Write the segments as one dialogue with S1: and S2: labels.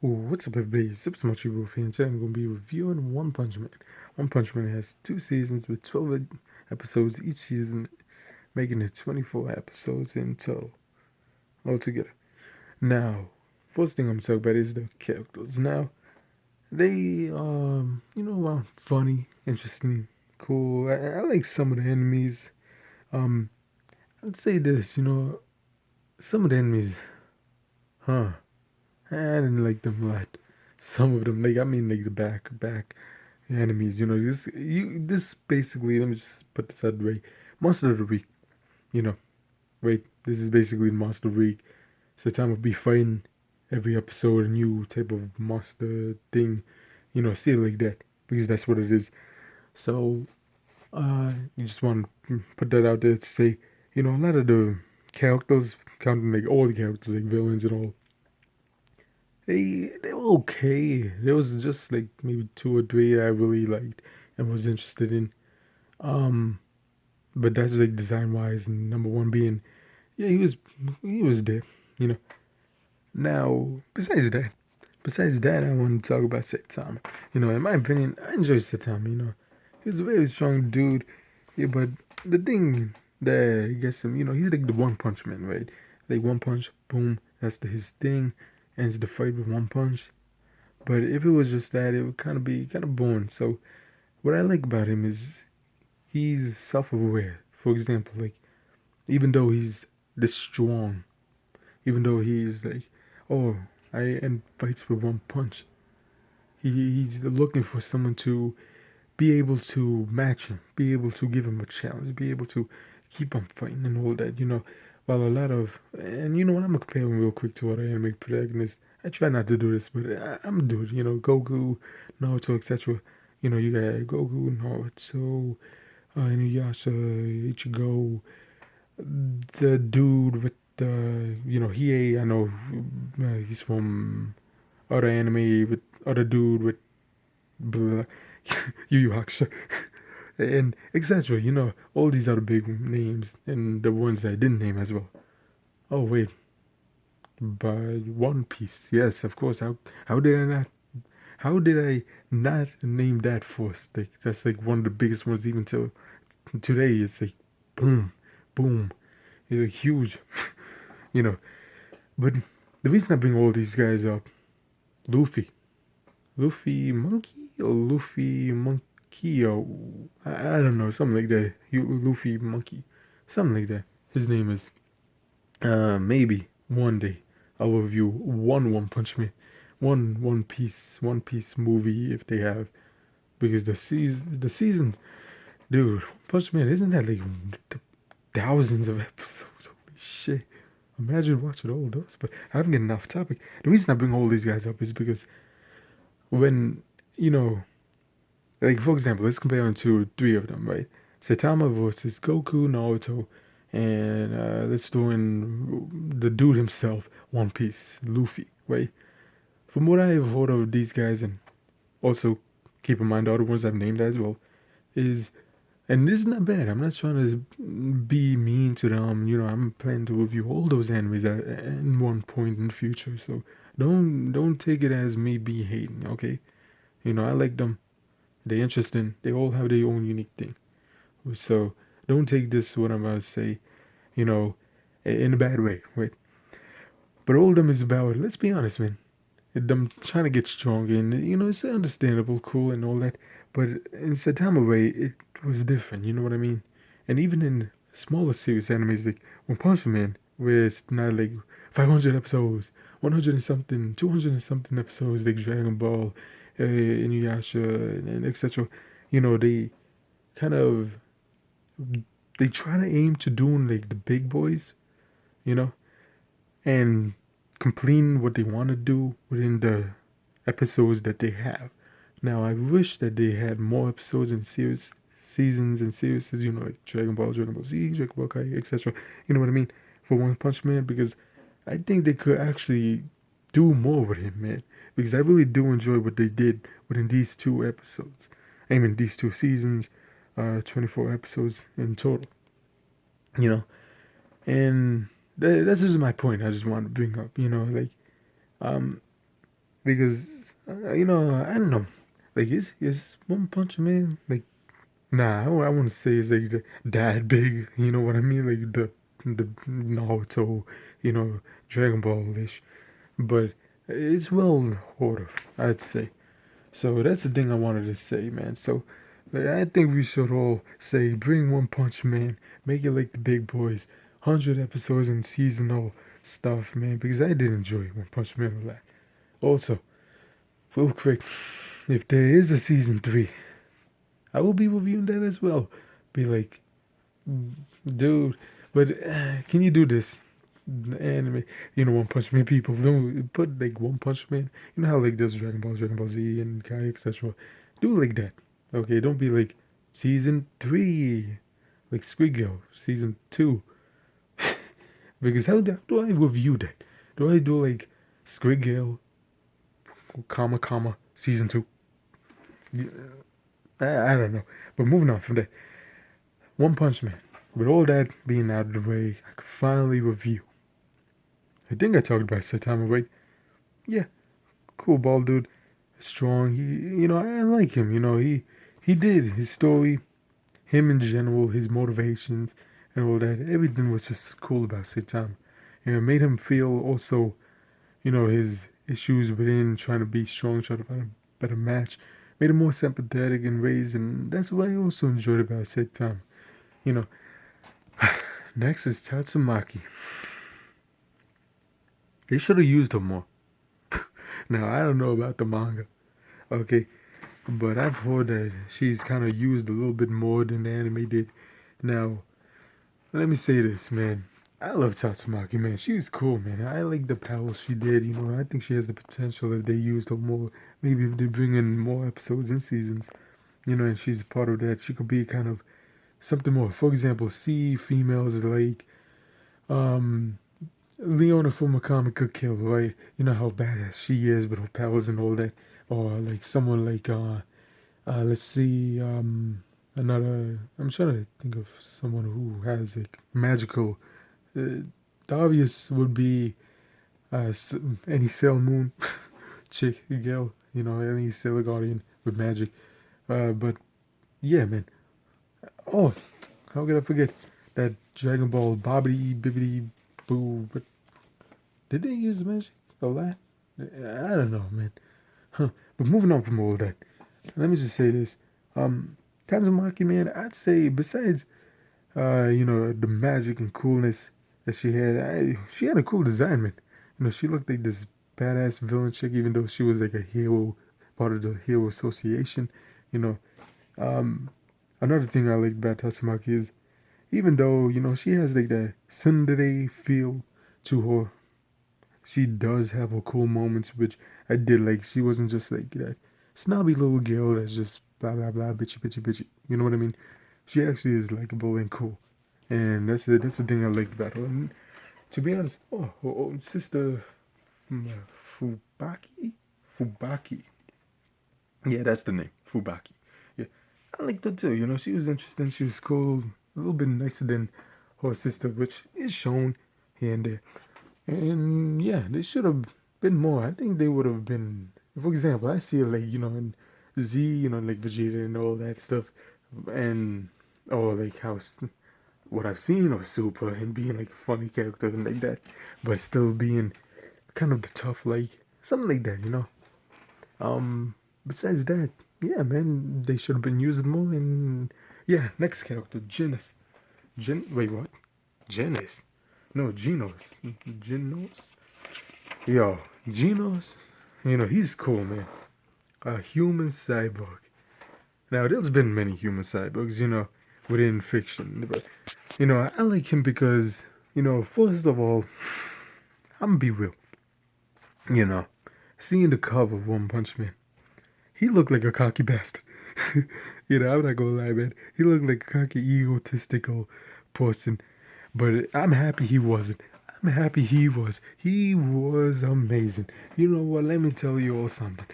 S1: What's up, everybody? It's Supersmallchibiwolf here, and today I'm going to be reviewing One Punch Man. One Punch Man has 2 seasons with 12 episodes each season, making it 24 episodes in total, altogether. Now, first thing I'm talking about is the characters. Now, they, funny, interesting, cool. I like some of the enemies. Um, I'd say this, some of the enemies, huh? I didn't like them a lot. Some of them, like the back enemies. This basically. Let me just put this out the way. Monster of the week. You know, right? This is basically the monster of the week. So time will be fighting every episode a new type of monster thing. See it like that because that's what it is. So you just want to put that out there to say, a lot of the characters, counting like all the characters, like villains and all, they were okay. There was just like maybe two or three I really liked and was interested in. Um, but that's like design wise, and number one being, yeah, he was there. You know. Now, besides that, I want to talk about Saitama. In my opinion, I enjoy Saitama. He was a very strong dude. Yeah, but the thing that gets him, he's like the One Punch Man, right? Like one punch, boom, his thing, ends the fight with one punch. But if it was just that, it would kind of be kind of boring. So what I like about him is he's self-aware. For example, like even though he's this strong, even though he's like, oh, I end fights with one punch. He's looking for someone to be able to match him, be able to give him a challenge, be able to keep on fighting and all that. While a lot of, and you know what, I'm gonna compare him real quick to other anime protagonists. I try not to do this, but I'm gonna do it. Goku, Naruto, etc. You got Goku, Naruto, Inuyasha, Ichigo, the dude with the, Hiei. I know he's from other anime, with other dude with blah, Yu Yu Hakusho, and etc. All these are the big names and the ones I didn't name as well. Oh wait, by One Piece, yes, of course. How did I not name that first? Like that's like one of the biggest ones even till today. It's like boom, boom, huge. you know. But the reason I bring all these guys up, Luffy, Luffy Monkey or Luffy Monkey or I don't know, something like that. Luffy Monkey, something like that. His name is. Maybe one day I'll review One Punch Man, One Piece movie if they have, because the season, dude, Punch Man, isn't that like thousands of episodes? Holy shit! Imagine watching all those. But I'm getting off topic. The reason I bring all these guys up is because when you know, like for example, let's compare them to three of them, right? Saitama versus Goku, Naruto, and let's do in the dude himself, One Piece, Luffy, right? From what I've heard of these guys, and also keep in mind the other ones I've named as well, is, and this is not bad. I'm not trying to be mean to them. I'm planning to review all those animes at one point in the future. So don't take it as me be hating. Okay, I like them. They're interesting. They all have their own unique thing. So don't take this what I'm about to say, you know, in a bad way, right? But all of them is about, let's be honest, man, them trying to get stronger, and it's understandable, cool, and all that. But in Saitama way, it was different. You know what I mean? And even in smaller series animes like One Punch Man, where it's not like 500 episodes, 100 and something, 200 and something episodes like Dragon Ball, Inuyasha, and etc. They kind of they try to aim to doing like the big boys, you know, and completing what they want to do within the episodes that they have. Now, I wish that they had more episodes and seasons and series, like Dragon Ball, Dragon Ball Z, Dragon Ball Kai, etc. You know what I mean? For One Punch Man, because I think they could actually do more with him, man. Because I really do enjoy what they did within these 2 episodes. I mean, these 2 seasons, 24 episodes in total, you know? And that's just my point I just want to bring up, like, um, because I don't know. Like, is One Punch Man like? Nah, I want to say it's like that big. You know what I mean? Like the Naruto, Dragon Ball ish, but it's well thought of, I'd say. So that's the thing I wanted to say, man. So I think we should all say, bring One Punch Man, make it like the big boys, 100 episodes and seasonal stuff, man. Because I did enjoy One Punch Man a lot. Also, real quick, if there is a season 3, I will be reviewing that as well. Be like, dude, but can you do this? The anime, One Punch Man people don't put like One Punch Man. You know how like there's Dragon Ball Z, and Kai, etc. Do it like that, okay? Don't be like season 3, like Squid Game season 2, because how do I review that? Do I do like Squid Game, comma season 2? Yeah, I don't know. But moving on from that, One Punch Man. With all that being out of the way, I can finally review. I think I talked about Saitama, right? Yeah, cool ball dude, strong. I like him. He did his story, him in general, his motivations and all that. Everything was just cool about Saitama. It made him feel also, his issues within trying to be strong, trying to find a better match. Made him more sympathetic and raised, and that's what I also enjoyed about Saitama. You know. Next is Tatsumaki. They should have used him more. Now I don't know about the manga, okay, but I've heard that she's kind of used a little bit more than the anime did. Now, let me say this, man. I love Tatsumaki, man. She's cool, man. I like the powers she did. I think she has the potential if they used her more. Maybe if they bring in more episodes and seasons, and she's a part of that, she could be kind of something more. For example, see females like um Leona from a comic could kill, right? You know how badass she is with her powers and all that. Or like someone like let's see, another. I'm trying to think of someone who has like magical. Uh, the obvious would be any Sailor Moon chick, girl. Any Sailor Guardian with magic. But yeah, man. Oh, how could I forget that Dragon Ball Bobbity Bibbity Boo? But did they use magic a lot? I don't know, man. Huh. But moving on from all that, let me just say this. Tanzumaki, man, I'd say besides, the magic and coolness that she had, she had a cool design, man. She looked like this badass villain chick, even though she was like a hero, part of the hero association. You know, um, Another thing I like about Tatsumaki is, even though, she has like that tsundere feel to her, she does have her cool moments, which I did like. She wasn't just like that snobby little girl that's just blah blah blah, bitchy bitchy bitchy. You know what I mean? She actually is likable and cool, and that's it. That's the thing I liked about her. And to be honest, her own sister, Fubaki. Yeah, that's the name, Fubaki. Yeah, I liked her too. She was interesting. She was cool, a little bit nicer than her sister, which is shown here and there. And yeah, they should have been more. I think they would have been. For example, I see it like in Z, like Vegeta and all that stuff, and like what I've seen of Super and being like a funny character and like that, but still being kind of the tough like something like that. Besides that, yeah, man, they should have been used more. And yeah, next character, Genis. Wait, what? Genis? No, Genos. Genos? Yo, Genos, he's cool, man. A human cyborg. Now, there's been many human cyborgs, within fiction. But, I like him because, first of all, I'm gonna be real. You know, seeing the cover of One Punch Man, he looked like a cocky bastard. I'm not gonna lie, man. He looked like a cocky, egotistical person. But I'm happy he wasn't. I'm happy he was. He was amazing. You know what? Let me tell you all something.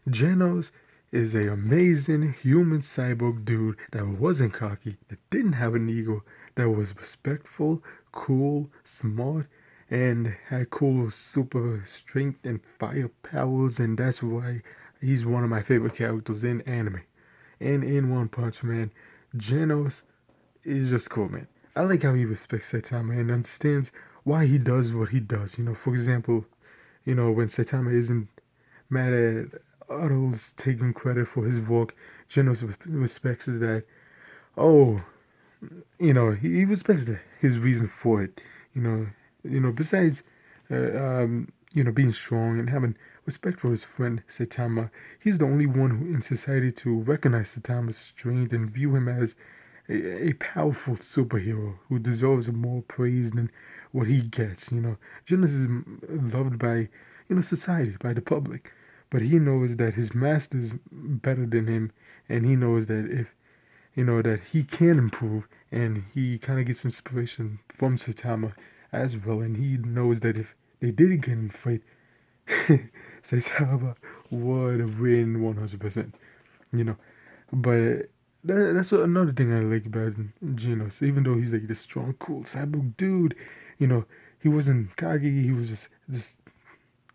S1: Genos is an amazing human cyborg dude that wasn't cocky, that didn't have an ego, that was respectful, cool, smart, and had cool super strength and fire powers, and that's why he's one of my favorite characters in anime. And in One Punch Man, Genos is just cool, man. I like how he respects Saitama and understands why he does what he does. For example, when Saitama isn't mad at others taking credit for his work, Genos respects that. Oh, he respects his reason for it. Besides, being strong and having respect for his friend Saitama, he's the only one in society to recognize Saitama's strength and view him as a powerful superhero who deserves more praise than what he gets. Jonas is loved by society, by the public, but he knows that his master's better than him, and he knows that if that he can improve, and he kind of gets inspiration from Saitama as well, and he knows that if they did get in a fight, Saitama would win 100%. You know, but that's another thing I like about Genos. Even though he's like this strong, cool cyborg dude, he wasn't cocky. He was just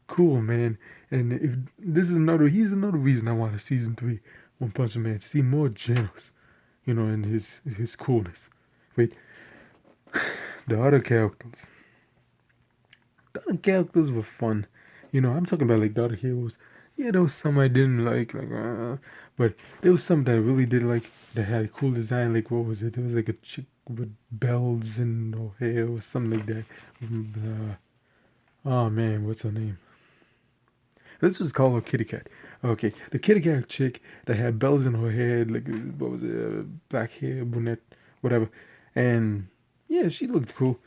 S1: cool, man. And if this is he's another reason I want a season 3 One Punch Man to see more Genos, and his coolness. Wait, the other characters. The other characters were fun. I'm talking about like the other heroes. Yeah, there was some I didn't but there was some that I really did like that had a cool design. Like, what was it? It was like a chick with bells in her hair or something like that. Oh man, what's her name? Let's just call her Kitty Cat. Okay, the Kitty Cat chick that had bells in her head, like, what was it? Black hair, brunette, whatever. And yeah, she looked cool.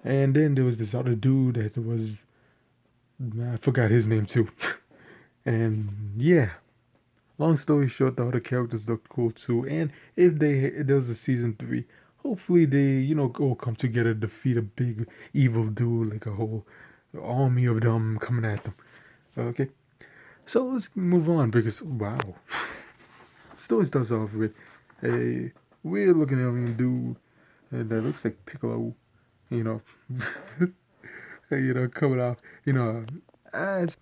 S1: And then there was this other dude that was, I forgot his name too. And yeah, long story short, the other characters looked cool too. And if there was a season 3, hopefully they all come together to defeat a big evil dude, like a whole army of them coming at them. Okay, so let's move on because wow, story starts off with a weird looking alien dude that looks like Piccolo, you know, coming off, it's,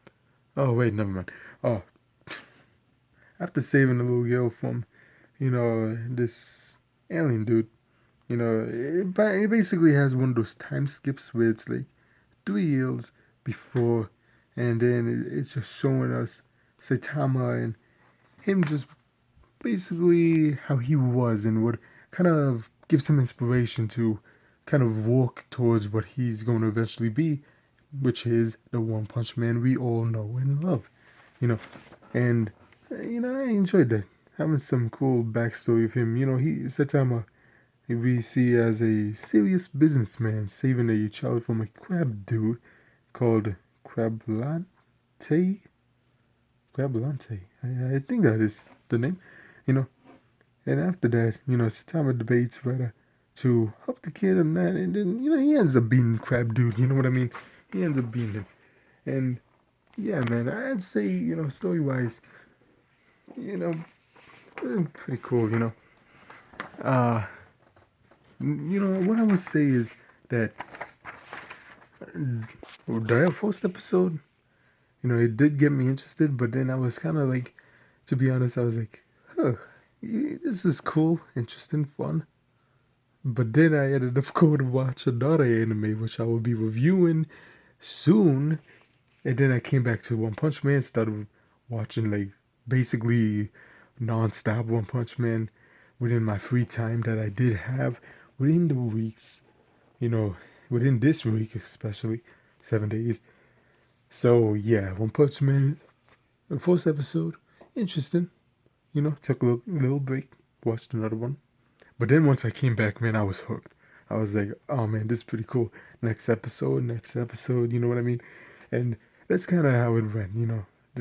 S1: oh wait, never mind. Oh, after saving the little girl from, this alien dude, it basically has one of those time skips where it's like 3 years before, and then it's just showing us Saitama and him just basically how he was and what kind of gives him inspiration to kind of walk towards what he's going to eventually be, which is the One Punch Man we all know and love, and I enjoyed that, having some cool backstory of him. Saitama we see as a serious businessman saving a child from a crab dude called Crablante. Crablante. I think that is the name. You know, and after that, Saitama debates whether to help the kid or not, and then he ends up being crab dude. You know what I mean? He ends up being him, and yeah, man, I'd say story wise, pretty cool. What I would say is that the first episode, it did get me interested, but then I was kind of like, to be honest, I was like, huh, this is cool, interesting, fun. But then I ended up going to watch another anime, which I will be reviewing soon. And then I came back to One Punch Man, started watching like basically non-stop One Punch Man within my free time that I did have within the weeks, within this week especially, 7 days. So yeah, One Punch Man, the first episode, interesting. Took a little break, watched another one. But then once I came back, man, I was hooked. I was like, oh man, this is pretty cool. Next episode, you know what I mean? And that's kind of how it went,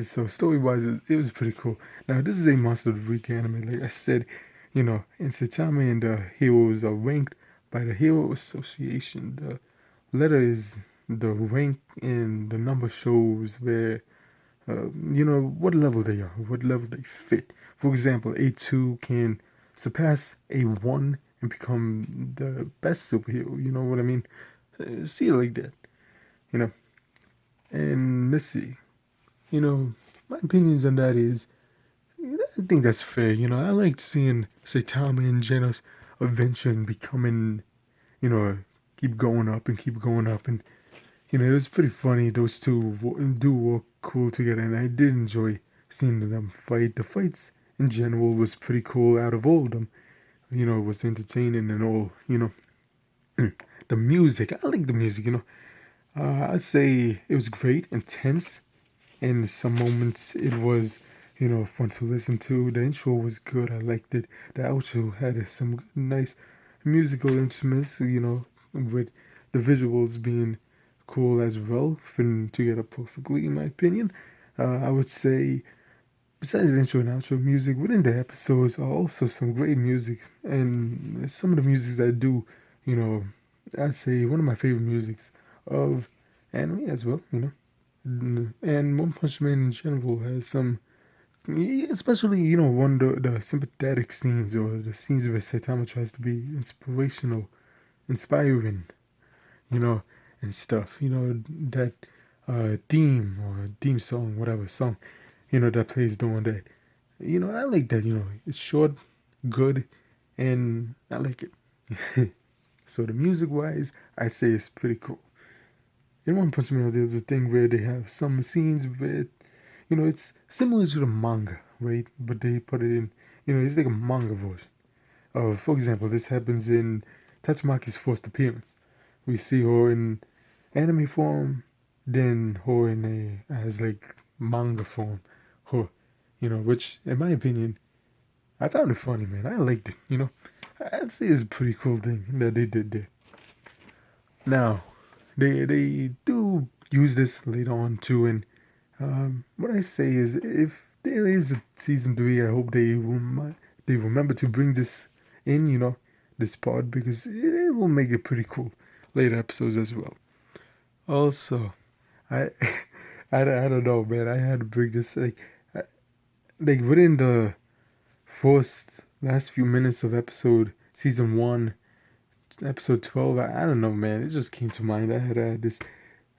S1: So story wise, it was pretty cool. Now, this is a Monster of the Week anime. Like I said, and Saitama and the heroes are ranked by the Hero Association. The letter is the rank, and the number shows where, what level they are, what level they fit. For example, A2 can surpass A1 and become the best superhero. You know what I mean? See it like that. you know. And let's see, you know, my opinions on that is, I think that's fair. I liked seeing Saitama and Genos adventure and becoming, you know, keep going up and keep going up. And, it was pretty funny. Those two do work cool together. And I did enjoy seeing them fight. The fights in general was pretty cool out of all of them. It was entertaining and all, The music, I like the music, I'd say it was great, intense. In some moments, it was, fun to listen to. The intro was good. I liked it. The outro had some good, nice musical instruments, with the visuals being cool as well, fitting together perfectly, in my opinion. I would say, besides the intro and outro music, within the episodes are also some great music. And some of the musics I do, you know, I'd say one of my favorite musics of anime as well, And One Punch Man in general has some, especially, the sympathetic scenes or the scenes where Saitama tries to be inspiring, you know, and stuff. That theme or theme song, whatever song, that plays during that. I like that, it's short, good, and I like it. So the music wise, I'd say it's pretty cool. In One Punch Man, there's a thing where they have some scenes where, it's similar to the manga, right? But they put it in, it's like a manga version. For example, this happens in Tatsumaki's first appearance. We see her in anime form, then her in as like manga form. Her, which in my opinion, I found it funny, man. I liked it. I'd say it's a pretty cool thing that they did there. Now, they do use this later on too, and what I say is, if there is a season 3, I hope they remember to bring this in, this part, because it will make it pretty cool later episodes as well. Also, I I don't know, man. I had to bring this like within the first last few minutes of episode season 1, episode 12. I don't know, man. It just came to mind. I had this.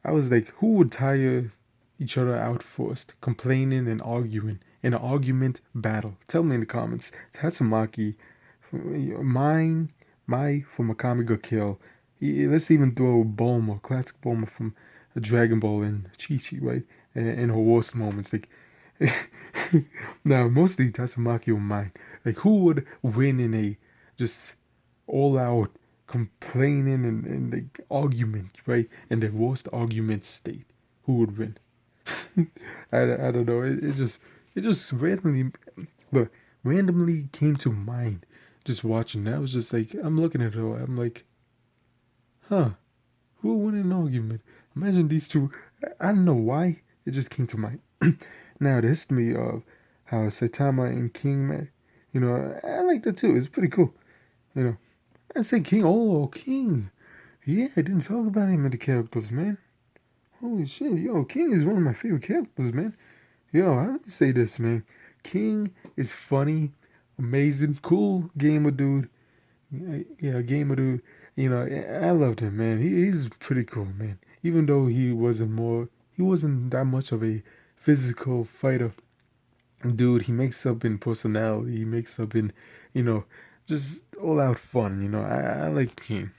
S1: I was like, who would tire each other out first, complaining and arguing in an argument battle? Tell me in the comments. Tatsumaki, mine, my for Makami got killed. Let's even throw Bulma, classic Bulma from Dragon Ball and Chi-Chi, right? In her worst moments. Like, now, mostly Tatsumaki or mine. Like, who would win in a just all out complaining and like argument, right? In the worst argument state? Who would win? I don't know. It just randomly came to mind. Just watching that, I was just like, I'm looking at her. I'm like, huh? Who would win an argument? Imagine these two. I don't know why. It just came to mind. Now the history of how Saitama and King met. I like that too. It's pretty cool. You know, I say King. Oh, King. Yeah, I didn't talk about him in the characters, man. Holy shit, yo, King is one of my favorite characters, man. Yo, I let me say this, man. King is funny, amazing, cool gamer dude. Yeah, gamer dude. I loved him, man. He's pretty cool, man. Even though he wasn't that much of a physical fighter, dude. He makes up in personality. He makes up in, you know, just all out fun. I like King.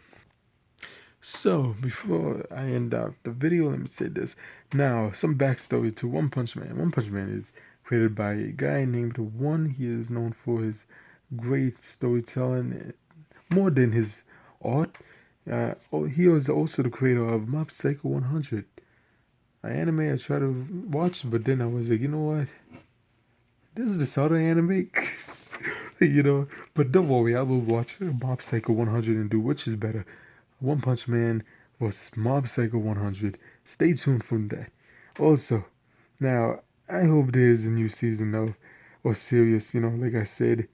S1: So, before I end out the video, let me say this. Now, some backstory to One Punch Man. One Punch Man is created by a guy named One. He is known for his great storytelling, more than his art. He was also the creator of Mob Psycho 100, an anime I tried to watch, but then I was like, you know what? This is this other anime. But don't worry, I will watch Mob Psycho 100 and do which is better, One Punch Man versus Mob Psycho 100. Stay tuned for that. Also, now, I hope there's a new season of, or series, like I said,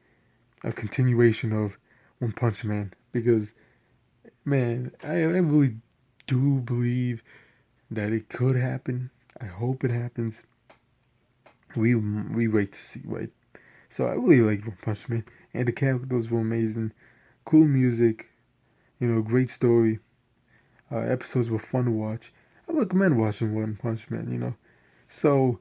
S1: a continuation of One Punch Man. Because, man, I really do believe that it could happen. I hope it happens. We wait to see, right? So I really like One Punch Man. And the characters were amazing. Cool music, great story. Episodes were fun to watch. I recommend watching One Punch Man, you know. So,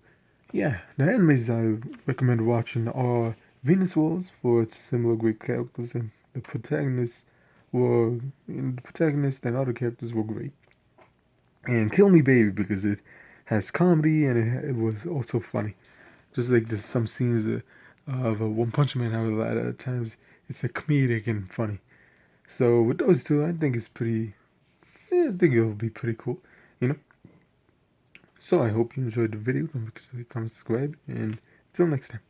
S1: yeah, the animes I recommend watching are Venus Wars for its similar great characters, and the protagonist and other characters were great. And Kill Me Baby because it has comedy and it was also funny. Just like there's some scenes of One Punch Man, how a lot of times it's a comedic and funny. So with those two, I think it's pretty. I think it'll be pretty cool, you know. So I hope you enjoyed the video. Don't forget to like, comment, subscribe, and until next time.